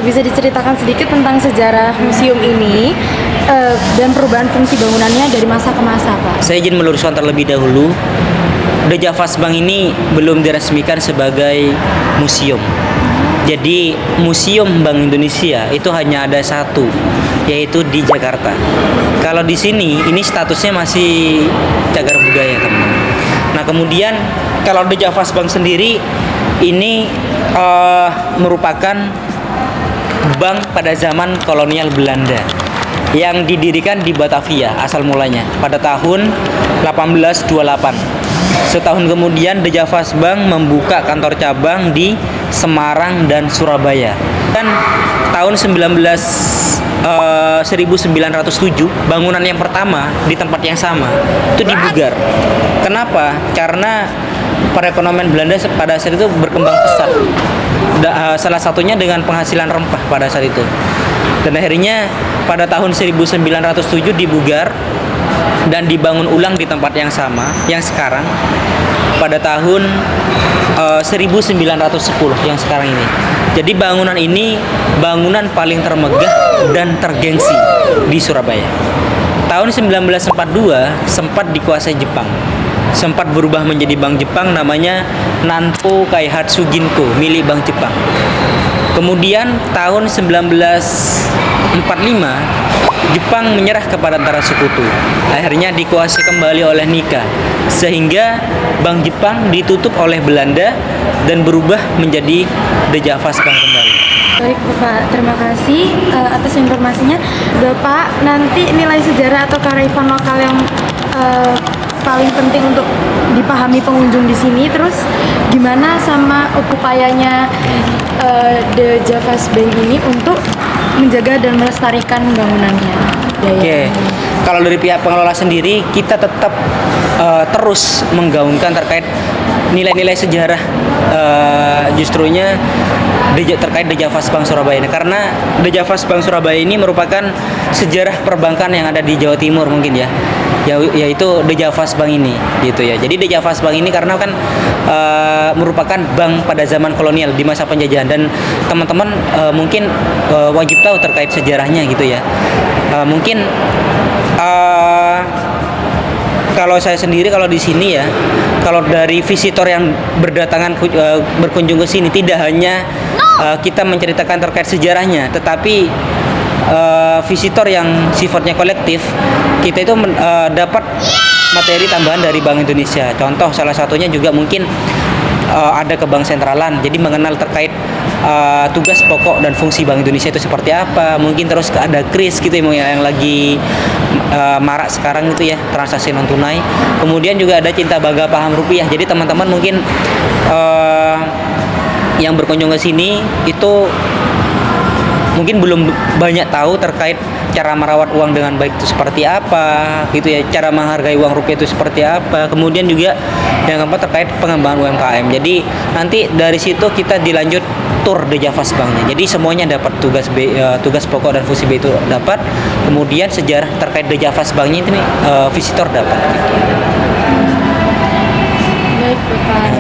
bisa diceritakan sedikit tentang sejarah museum ini dan perubahan fungsi bangunannya dari masa ke masa, Pak? Saya izin meluruskan terlebih dahulu, The Javas Bank ini belum diresmikan sebagai museum. Jadi Museum Bank Indonesia itu hanya ada satu, yaitu di Jakarta. Kalau di sini, ini statusnya masih cagar budaya, teman. Nah, kemudian kalau The Javas Bank sendiri ini merupakan bank pada zaman kolonial Belanda yang didirikan di Batavia asal mulanya pada tahun 1828. Setahun kemudian The Javas Bank membuka kantor cabang di Semarang dan Surabaya. Dan tahun 1907 bangunan yang pertama di tempat yang sama itu dibugar. Kenapa? Karena perekonomian Belanda pada saat itu berkembang pesat. Salah satunya dengan penghasilan rempah pada saat itu. Dan akhirnya pada tahun 1907 dibugar dan dibangun ulang di tempat yang sama yang sekarang pada tahun 1910 yang sekarang ini. Jadi bangunan ini bangunan paling termegah dan tergengsi di Surabaya. Tahun 1942 sempat dikuasai Jepang. Sempat berubah menjadi Bank Jepang, namanya Nanpo Kaihatsu Ginko, milik Bank Jepang. Kemudian tahun 1945 Jepang menyerah kepada antara sekutu. Akhirnya dikuasai kembali oleh Nikka, sehingga Bank Jepang ditutup oleh Belanda dan berubah menjadi The Javas Bank kembali. Baik, Bapak, terima kasih atas informasinya. Bapak, nanti nilai sejarah atau kearifan lokal yang paling penting untuk dipahami pengunjung di sini, terus gimana sama upayanya The Javas Bank ini untuk menjaga dan melestarikan bangunannya? Oke, kalau dari pihak pengelola sendiri kita tetap terus menggaungkan terkait nilai-nilai sejarah justrunya terkait The Javas Bank Surabaya ini, karena The Javas Bank Surabaya ini merupakan sejarah perbankan yang ada di Jawa Timur mungkin ya, yaitu The Javas Bank ini gitu ya. Jadi The Javas Bank ini karena kan merupakan bank pada zaman kolonial di masa penjajahan, dan teman-teman mungkin wajib tahu terkait sejarahnya gitu ya. Mungkin kalau saya sendiri kalau di sini ya, kalau dari visitor yang berdatangan berkunjung ke sini, tidak hanya kita menceritakan terkait sejarahnya, tetapi visitor yang sifatnya kolektif, kita itu dapat materi tambahan dari Bank Indonesia. Contoh salah satunya juga mungkin ada ke Bank Sentralan, jadi mengenal terkait tugas pokok dan fungsi Bank Indonesia itu seperti apa. Mungkin terus ada kris gitu yang lagi marak sekarang itu ya, transaksi non tunai. Kemudian juga ada cinta bangga paham rupiah. Jadi teman-teman mungkin yang berkunjung ke sini itu mungkin belum banyak tahu terkait cara merawat uang dengan baik itu seperti apa gitu ya, cara menghargai uang rupiah itu seperti apa. Kemudian juga yang keempat terkait pengembangan UMKM. Jadi nanti dari situ kita dilanjut tur The Javas Banknya. Jadi semuanya dapat tugas pokok dan fungsi B itu dapat. Kemudian sejarah terkait The Javas Banknya ini visitor dapat. Baik, Bapak.